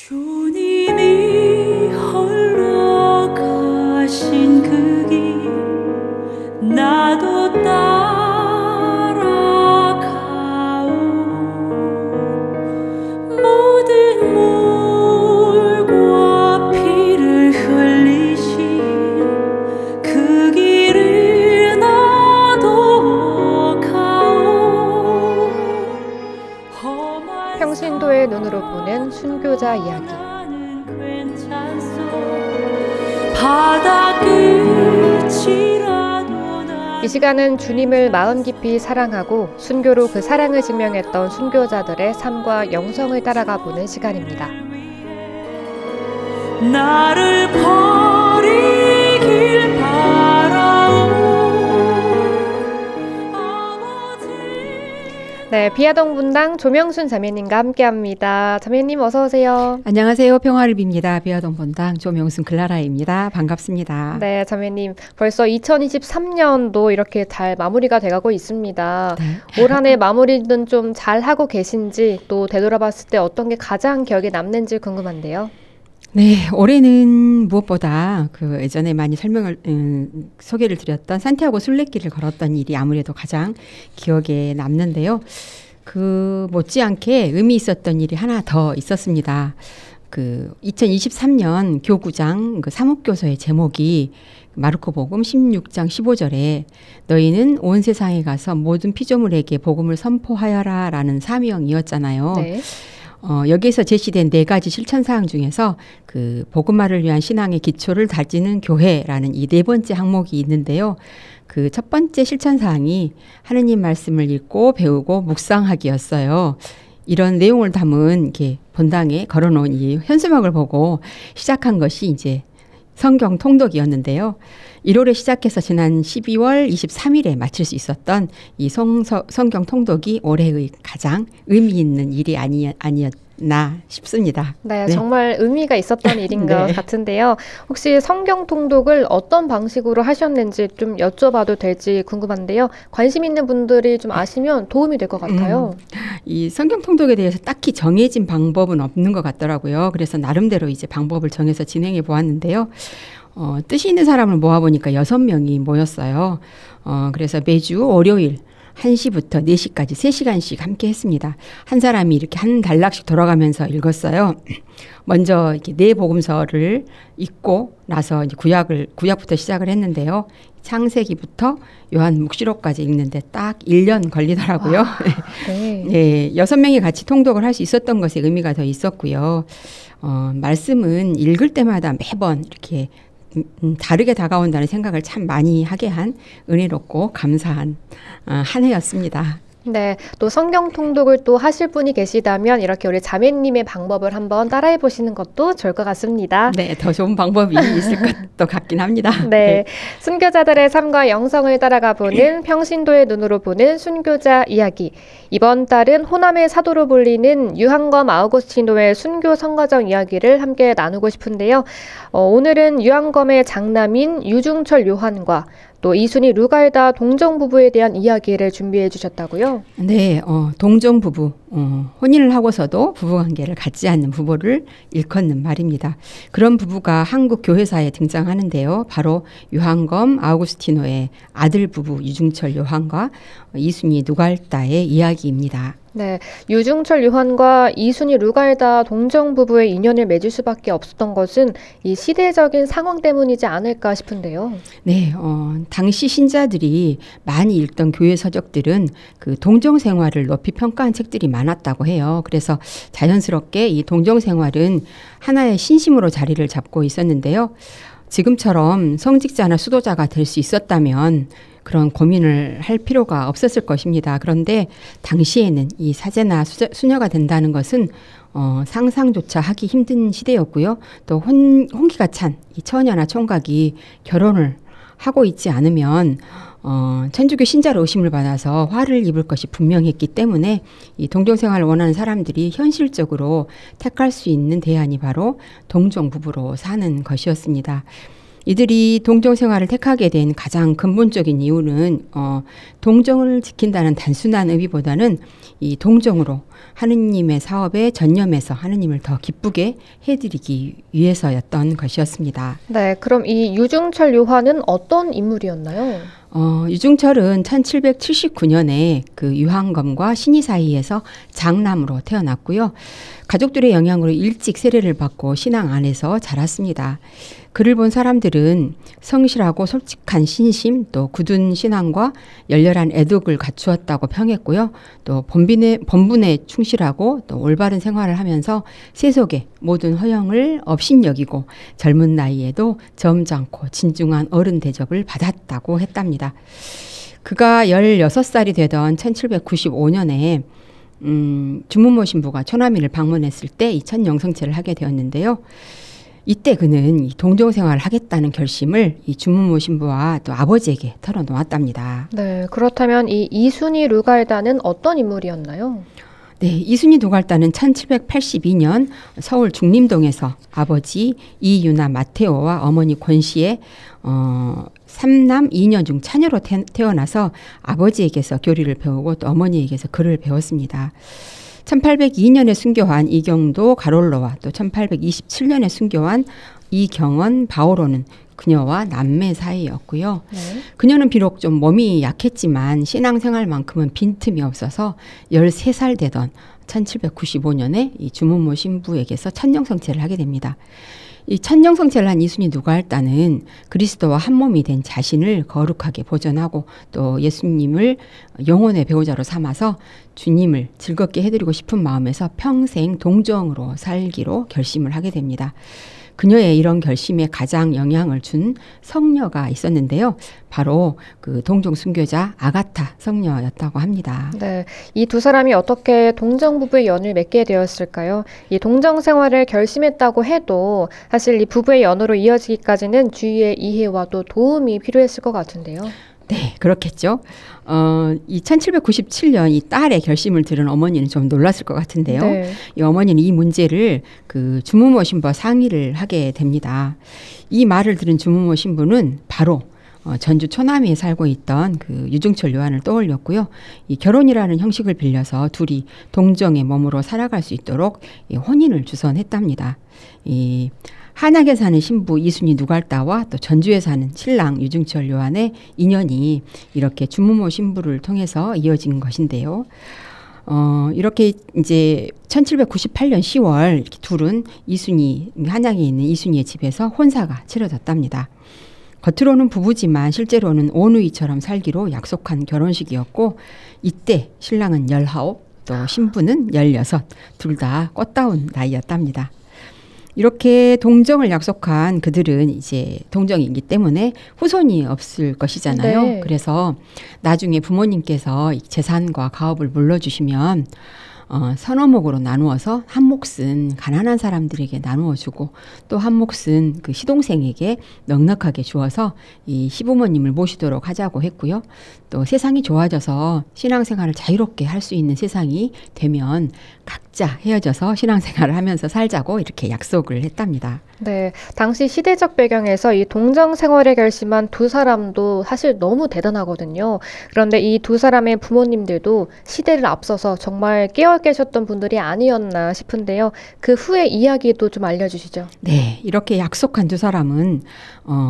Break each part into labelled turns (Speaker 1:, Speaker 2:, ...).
Speaker 1: 주님이 홀로 가신 그 길 나도 따라가오. 모든 물과 피를 흘리신 그 길을 나도 가오.
Speaker 2: 평신도의 눈으로 보는 순교자 이야기. 이 시간은 주님을 마음 깊이 사랑하고 순교로 그 사랑을 증명했던 순교자들의 삶과 영성을 따라가 보는 시간입니다.
Speaker 1: 나를 버리길 바라오.
Speaker 2: 네, 비아동 분당 조명순 자매님과 함께합니다. 자매님 어서 오세요.
Speaker 3: 안녕하세요. 평화를 빕니다. 비아동 분당 조명순 클라라입니다. 반갑습니다.
Speaker 2: 네, 자매님 벌써 2023년도 이렇게 잘 마무리가 돼가고 있습니다.
Speaker 3: 네.
Speaker 2: 올 한 해 마무리는 좀 잘하고 계신지, 또 되돌아봤을 때 어떤 게 가장 기억에 남는지 궁금한데요.
Speaker 3: 네, 올해는 무엇보다 그 예전에 많이 소개를 드렸던 산티아고 순례길을 걸었던 일이 아무래도 가장 기억에 남는데요. 그 못지않게 의미 있었던 일이 하나 더 있었습니다. 그 2023년 교구장 그 사목교서의 제목이 마르코복음 16장 15절에 너희는 온 세상에 가서 모든 피조물에게 복음을 선포하여라 라는 사명이었잖아요.
Speaker 2: 네.
Speaker 3: 여기에서 제시된 4가지 실천사항 중에서 그 복음화를 위한 신앙의 기초를 다지는 교회라는 이 4번째 항목이 있는데요. 그 첫 번째 실천사항이 하느님 말씀을 읽고 배우고 묵상하기였어요. 이런 내용을 담은 이렇게 본당에 걸어놓은 이 현수막을 보고 시작한 것이 이제 성경 통독이었는데요. 1월에 시작해서 지난 12월 23일에 마칠 수 있었던 이 성경 통독이 올해의 가장 의미 있는 일이 아니었나 싶습니다.
Speaker 2: 네,
Speaker 3: 네.
Speaker 2: 정말 의미가 있었던 일인 것
Speaker 3: 네.
Speaker 2: 같은데요. 혹시 성경 통독을 어떤 방식으로 하셨는지 좀 여쭤봐도 될지 궁금한데요. 관심 있는 분들이 좀 아시면 도움이 될 것 같아요.
Speaker 3: 이 성경 통독에 대해서 딱히 정해진 방법은 없는 것 같더라고요. 그래서 나름대로 이제 방법을 정해서 진행해 보았는데요. 뜻이 있는 사람을 모아보니까 6명이 모였어요. 그래서 매주 월요일 1시부터 4시까지 3시간씩 함께 했습니다. 한 사람이 이렇게 한 단락씩 돌아가면서 읽었어요. 먼저 이렇게 4복음서를 읽고 나서 이제 구약부터 시작을 했는데요. 창세기부터 요한묵시록까지 읽는데 딱 1년 걸리더라고요.
Speaker 2: 네.
Speaker 3: 네, 6명이 같이 통독을 할 수 있었던 것에 의미가 더 있었고요. 말씀은 읽을 때마다 매번 이렇게 다르게 다가온다는 생각을 참 많이 하게 한 은혜롭고 감사한 한 해였습니다.
Speaker 2: 네, 또 성경 통독을 또 하실 분이 계시다면 이렇게 우리 자매님의 방법을 한번 따라해 보시는 것도 좋을 것 같습니다.
Speaker 3: 네, 더 좋은 방법이 있을 것도 같긴 합니다.
Speaker 2: 네, 순교자들의 삶과 영성을 따라가 보는 평신도의 눈으로 보는 순교자 이야기. 이번 달은 호남의 사도로 불리는 유한검 아우구스티노의 순교 성가정 이야기를 함께 나누고 싶은데요. 오늘은 유한검의 장남인 유중철 요한과 또 이순희 루갈다 동정 부부에 대한 이야기를 준비해 주셨다고요?
Speaker 3: 네, 동정 부부, 혼인을 하고서도 부부관계를 갖지 않는 부부를 일컫는 말입니다. 그런 부부가 한국 교회사에 등장하는데요. 바로 유한검 아우구스티노의 아들 부부 유중철 요한과 이순희 루갈다의 이야기입니다.
Speaker 2: 네, 유중철 요한과 이순희 루갈다 동정 부부의 인연을 맺을 수밖에 없었던 것은 이 시대적인 상황 때문이지 않을까 싶은데요.
Speaker 3: 네, 당시 신자들이 많이 읽던 교회 서적들은 그 동정 생활을 높이 평가한 책들이 많았다고 해요. 그래서 자연스럽게 이 동정 생활은 하나의 신심으로 자리를 잡고 있었는데요. 지금처럼 성직자나 수도자가 될 수 있었다면 그런 고민을 할 필요가 없었을 것입니다. 그런데 당시에는 이 사제나 수녀가 된다는 것은 상상조차 하기 힘든 시대였고요. 또 혼기가 찬 이 처녀나 총각이 결혼을 하고 있지 않으면 천주교 신자로 의심을 받아서 화를 입을 것이 분명했기 때문에 이 동정생활을 원하는 사람들이 현실적으로 택할 수 있는 대안이 바로 동정부부로 사는 것이었습니다. 이들이 동정 생활을 택하게 된 가장 근본적인 이유는 동정을 지킨다는 단순한 의미보다는 이 동정으로 하느님의 사업에 전념해서 하느님을 더 기쁘게 해드리기 위해서였던 것이었습니다.
Speaker 2: 네, 그럼 이 유중철 요한은 어떤 인물이었나요?
Speaker 3: 유중철은 1779년에 그 유한검과 신이 사이에서 장남으로 태어났고요. 가족들의 영향으로 일찍 세례를 받고 신앙 안에서 자랐습니다. 그를 본 사람들은 성실하고 솔직한 신심, 또 굳은 신앙과 열렬한 애독을 갖추었다고 평했고요. 또 본분에 충실하고 또 올바른 생활을 하면서 세속의 모든 허영을 업신여기고 젊은 나이에도 점잖고 진중한 어른 대접을 받았다고 했답니다. 그가 16살이 되던 1795년에 주문모 신부가 초남이를 방문했을 때 이 첫 영성체를 하게 되었는데요. 이때 그는 이 동정 생활을 하겠다는 결심을 이 주문모 신부와 또 아버지에게 털어놓았답니다.
Speaker 2: 네, 그렇다면 이 이순이 루갈다는 어떤 인물이었나요?
Speaker 3: 네, 이순이 누갈다는 1782년 서울 중림동에서 아버지 이유나 마테오와 어머니 권씨의 3남 2녀 중 차녀로 태어나서 아버지에게서 교리를 배우고 또 어머니에게서 글을 배웠습니다. 1802년에 순교한 이경도 가롤로와 또 1827년에 순교한 이경원 바오로는 그녀와 남매 사이였고요.
Speaker 2: 네.
Speaker 3: 그녀는 비록 좀 몸이 약했지만 신앙생활만큼은 빈틈이 없어서 13살 되던 1795년에 이 주문모 신부에게서 천령성체를 하게 됩니다. 이 천령성체를 한 이순이 누갈다는 그리스도와 한 몸이 된 자신을 거룩하게 보존하고 또 예수님을 영혼의 배우자로 삼아서 주님을 즐겁게 해드리고 싶은 마음에서 평생 동정으로 살기로 결심을 하게 됩니다. 그녀의 이런 결심에 가장 영향을 준 성녀가 있었는데요. 바로 그 동정 순교자 아가타 성녀였다고 합니다.
Speaker 2: 네, 이 두 사람이 어떻게 동정 부부의 연을 맺게 되었을까요? 이 동정 생활을 결심했다고 해도 사실 이 부부의 연으로 이어지기까지는 주위의 이해와 또 도움이 필요했을 것 같은데요.
Speaker 3: 네, 그렇겠죠. 이 1797년 이 딸의 결심을 들은 어머니는 좀 놀랐을 것 같은데요.
Speaker 2: 네.
Speaker 3: 이 어머니는 이 문제를 그 주무모 신부와 상의를 하게 됩니다. 이 말을 들은 주무모 신부는 바로 전주 초남이에 살고 있던 그 유중철 요한을 떠올렸고요. 이 결혼이라는 형식을 빌려서 둘이 동정의 몸으로 살아갈 수 있도록 이 혼인을 주선했답니다. 이 한양에 사는 신부 이순이 누갈다와 또 전주에 사는 신랑 유중철 요한의 인연이 이렇게 주무모 신부를 통해서 이어진 것인데요. 이렇게 이제 1798년 10월 이렇게 둘은 한양에 있는 이순이의 집에서 혼사가 치러졌답니다. 겉으로는 부부지만 실제로는 오누이처럼 살기로 약속한 결혼식이었고 이때 신랑은 19, 또 신부는 16, 둘 다 꽃다운 나이였답니다. 이렇게 동정을 약속한 그들은 이제 동정이기 때문에 후손이 없을 것이잖아요.
Speaker 2: 네.
Speaker 3: 그래서 나중에 부모님께서 재산과 가업을 물려주시면 선어목으로 나누어서 한 몫은 가난한 사람들에게 나누어 주고 또 한 몫은 그 시동생에게 넉넉하게 주어서 이 시부모님을 모시도록 하자고 했고요. 또 세상이 좋아져서 신앙생활을 자유롭게 할 수 있는 세상이 되면 각자 헤어져서 신앙생활을 하면서 살자고 이렇게 약속을 했답니다.
Speaker 2: 네, 당시 시대적 배경에서 이 동정 생활을 결심한 두 사람도 사실 너무 대단하거든요. 그런데 이 두 사람의 부모님들도 시대를 앞서서 정말 깨어 계셨던 분들이 아니었나 싶은데요. 그 후의 이야기도 좀 알려주시죠.
Speaker 3: 네, 이렇게 약속한 두 사람은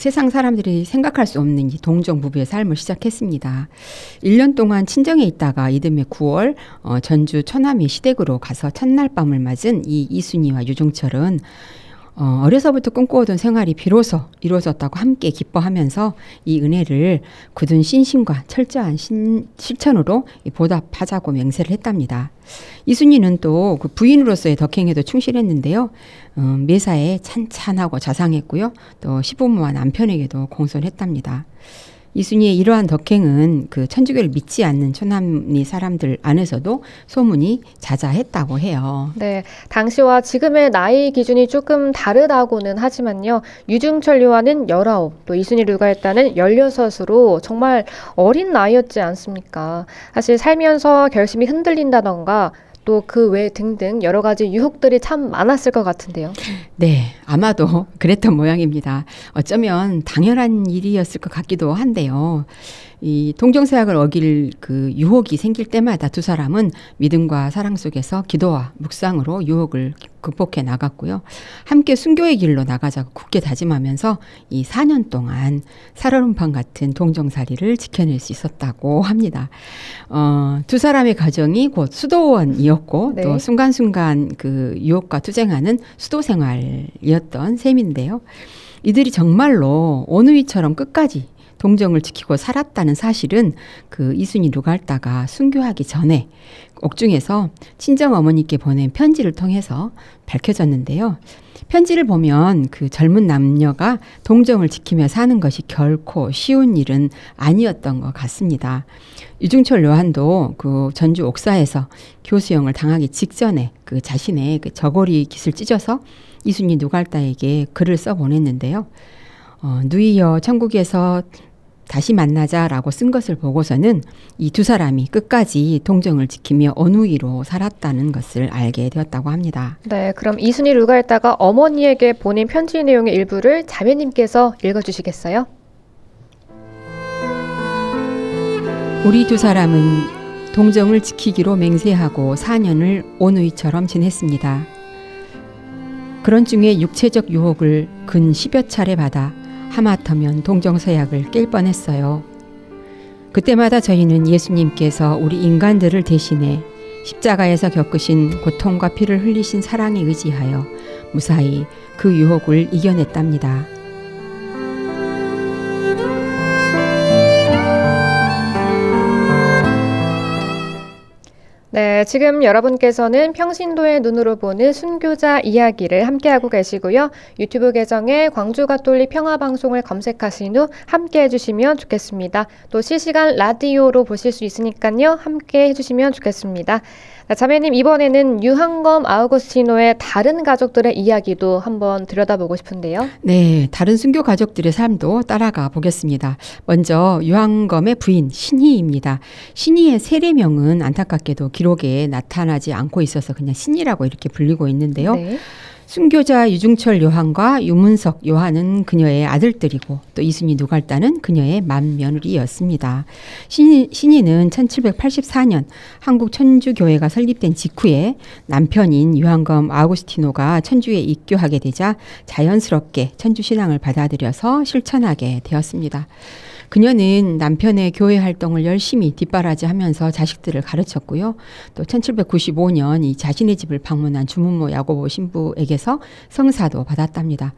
Speaker 3: 세상 사람들이 생각할 수 없는 이 동정 부부의 삶을 시작했습니다. 1년 동안 친정에 있다가 이듬해 9월 전주 처남이 시댁으로 가서 첫날 밤을 맞은 이 이순이와 유중철은 어려서부터 꿈꿔오던 생활이 비로소 이루어졌다고 함께 기뻐하면서 이 은혜를 굳은 신심과 철저한 실천으로 보답하자고 맹세를 했답니다. 이순이는 또 그 부인으로서의 덕행에도 충실했는데요. 매사에 찬찬하고 자상했고요. 또 시부모와 남편에게도 공손했답니다. 이순이의 이러한 덕행은 그 천주교를 믿지 않는 초남리 사람들 안에서도 소문이 자자했다고 해요.
Speaker 2: 네, 당시와 지금의 나이 기준이 조금 다르다고는 하지만요. 유중철 요한은 19, 또 이순이 루갈다는 16으로 정말 어린 나이였지 않습니까? 사실 살면서 결심이 흔들린다던가 또 또 그 외 등등 여러 가지 유혹들이 참 많았을 것 같은데요.
Speaker 3: 네, 아마도 그랬던 모양입니다. 어쩌면 당연한 일이었을 것 같기도 한데요. 이 동정서약을 어길 그 유혹이 생길 때마다 두 사람은 믿음과 사랑 속에서 기도와 묵상으로 유혹을 극복해 나갔고요. 함께 순교의 길로 나가자고 굳게 다짐하면서 이 4년 동안 살얼음판 같은 동정살이를 지켜낼 수 있었다고 합니다. 두 사람의 가정이 곧 수도원이었고
Speaker 2: 네.
Speaker 3: 또 순간순간 그 유혹과 투쟁하는 수도 생활이었던 셈인데요. 이들이 정말로 오누이처럼 끝까지 동정을 지키고 살았다는 사실은 그 이순이 루갈다가 순교하기 전에 옥중에서 친정 어머니께 보낸 편지를 통해서 밝혀졌는데요. 편지를 보면 그 젊은 남녀가 동정을 지키며 사는 것이 결코 쉬운 일은 아니었던 것 같습니다. 유중철 요한도 그 전주 옥사에서 교수형을 당하기 직전에 그 자신의 그 저고리 깃을 찢어서 이순이 누갈다에게 글을 써 보냈는데요. 누이여 천국에서 다시 만나자라고 쓴 것을 보고서는 이 두 사람이 끝까지 동정을 지키며 어누이로 살았다는 것을 알게 되었다고 합니다.
Speaker 2: 네, 그럼 이순이 루갈다가 어머니에게 보낸 편지 내용의 일부를 자매님께서 읽어주시겠어요?
Speaker 3: 우리 두 사람은 동정을 지키기로 맹세하고 4년을 오누이처럼 지냈습니다. 그런 중에 육체적 유혹을 근 10여 차례 받아 하마터면 동정서약을 깰 뻔했어요. 그때마다 저희는 예수님께서 우리 인간들을 대신해 십자가에서 겪으신 고통과 피를 흘리신 사랑에 의지하여 무사히 그 유혹을 이겨냈답니다.
Speaker 2: 네, 지금 여러분께서는 평신도의 눈으로 보는 순교자 이야기를 함께하고 계시고요. 유튜브 계정에 광주가톨릭 평화방송을 검색하신 후 함께 해주시면 좋겠습니다. 또 실시간 라디오로 보실 수 있으니까요. 함께 해주시면 좋겠습니다. 자, 자매님, 이번에는 유한검 아우구스티노의 다른 가족들의 이야기도 한번 들여다보고 싶은데요.
Speaker 3: 네, 다른 순교 가족들의 삶도 따라가 보겠습니다. 먼저 유한검의 부인 신희입니다. 신희의 세례명은 안타깝게도 기록에 나타나지 않고 있어서 그냥 신희라고 이렇게 불리고 있는데요.
Speaker 2: 네.
Speaker 3: 순교자 유중철 요한과 유문석 요한은 그녀의 아들들이고 또 이순이 누갈다는 그녀의 맏며느리였습니다. 신희는 1784년 한국 천주교회가 설립된 직후에 남편인 유한검 아우구스티노가 천주에 입교하게 되자 자연스럽게 천주신앙을 받아들여서 실천하게 되었습니다. 그녀는 남편의 교회 활동을 열심히 뒷바라지하면서 자식들을 가르쳤고요. 또 1795년 이 자신의 집을 방문한 주문모 야고보 신부에게서 성사도 받았답니다.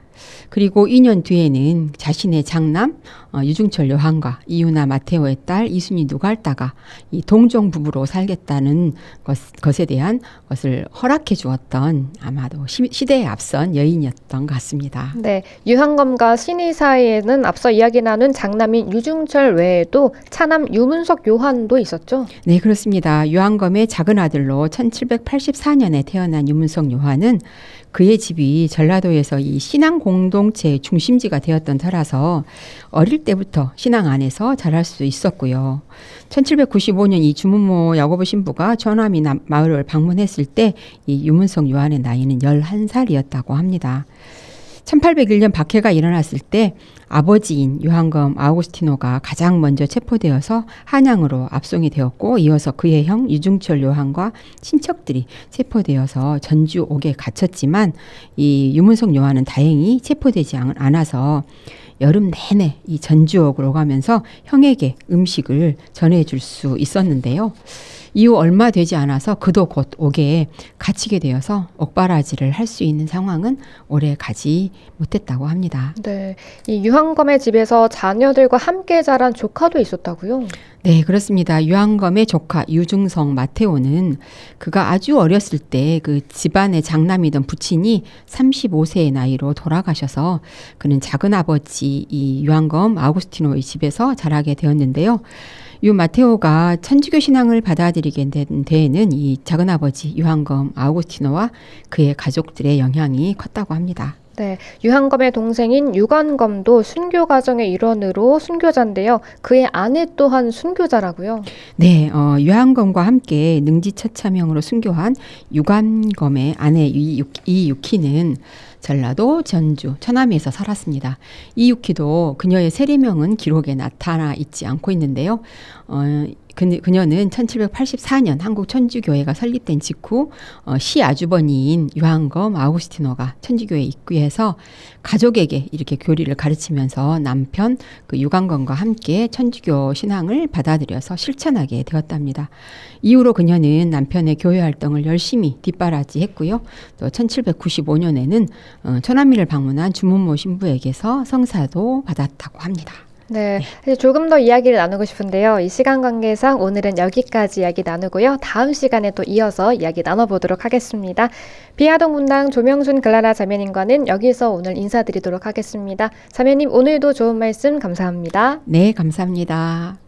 Speaker 3: 그리고 2년 뒤에는 자신의 장남 유중철 요한과 이유나 마테오의 딸 이순이 누갈다가 이 동정 부부로 살겠다는 것에 대한 것을 허락해 주었던 아마도 시대에 앞선 여인이었던 것 같습니다.
Speaker 2: 네, 유한검과 신희 사이에는 앞서 이야기 나눈 장남인 유중철 외에도 차남 유문석 요한도 있었죠?
Speaker 3: 네, 그렇습니다. 유한검의 작은 아들로 1784년에 태어난 유문석 요한은 그의 집이 전라도에서 이 신앙 공동체의 중심지가 되었던 터라서 어릴 때부터 신앙 안에서 자랄 수 있었고요. 1795년 이 주문모 야고보 신부가 전화미 마을을 방문했을 때 이 유문석 요한의 나이는 11살이었다고 합니다. 1801년 박해가 일어났을 때 아버지인 유한검 아우구스티노가 가장 먼저 체포되어서 한양으로 압송이 되었고 이어서 그의 형 유중철 요한과 친척들이 체포되어서 전주옥에 갇혔지만 이 유문석 요한은 다행히 체포되지 않아서 여름 내내 이 전주옥으로 가면서 형에게 음식을 전해줄 수 있었는데요. 이후 얼마 되지 않아서 그도 곧 옥에 갇히게 되어서 옥바라지를 할 수 있는 상황은 오래 가지 못했다고 합니다.
Speaker 2: 네, 이 유한검의 집에서 자녀들과 함께 자란 조카도 있었다고요?
Speaker 3: 네, 그렇습니다. 유한검의 조카 유중성 마테오는 그가 아주 어렸을 때 그 집안의 장남이던 부친이 35세의 나이로 돌아가셔서 그는 작은아버지 이 유한검 아우구스티노의 집에서 자라게 되었는데요. 유 마테오가 천주교 신앙을 받아들이게 된 데에는 이 작은아버지 유한검 아우구스티노와 그의 가족들의 영향이 컸다고 합니다.
Speaker 2: 네, 유한검의 동생인 유관검도 순교 과정의 일원으로 순교자인데요. 그의 아내 또한 순교자라고요.
Speaker 3: 네, 유한검과 함께 능지처참형으로 순교한 유관검의 아내 이유키는 전라도 전주 처남에서 살았습니다. 이유키도 그녀의 세례명은 기록에 나타나 있지 않고 있는데요. 그녀는 1784년 한국 천주교회가 설립된 직후 시아주버니인 유한검 아우구스티노가 천주교회에 입교해서 가족에게 이렇게 교리를 가르치면서 남편 그 유관검과 함께 천주교 신앙을 받아들여서 실천하게 되었답니다. 이후로 그녀는 남편의 교회 활동을 열심히 뒷바라지했고요. 또 1795년에는 천안미를 방문한 주문모 신부에게서 성사도 받았다고 합니다.
Speaker 2: 네, 사실 조금 더 이야기를 나누고 싶은데요. 이 시간 관계상 오늘은 여기까지 이야기 나누고요. 다음 시간에 또 이어서 이야기 나눠보도록 하겠습니다. 비아동 문당 조명순 글라라 자매님과는 여기서 오늘 인사드리도록 하겠습니다. 자매님 오늘도 좋은 말씀 감사합니다.
Speaker 3: 네, 감사합니다.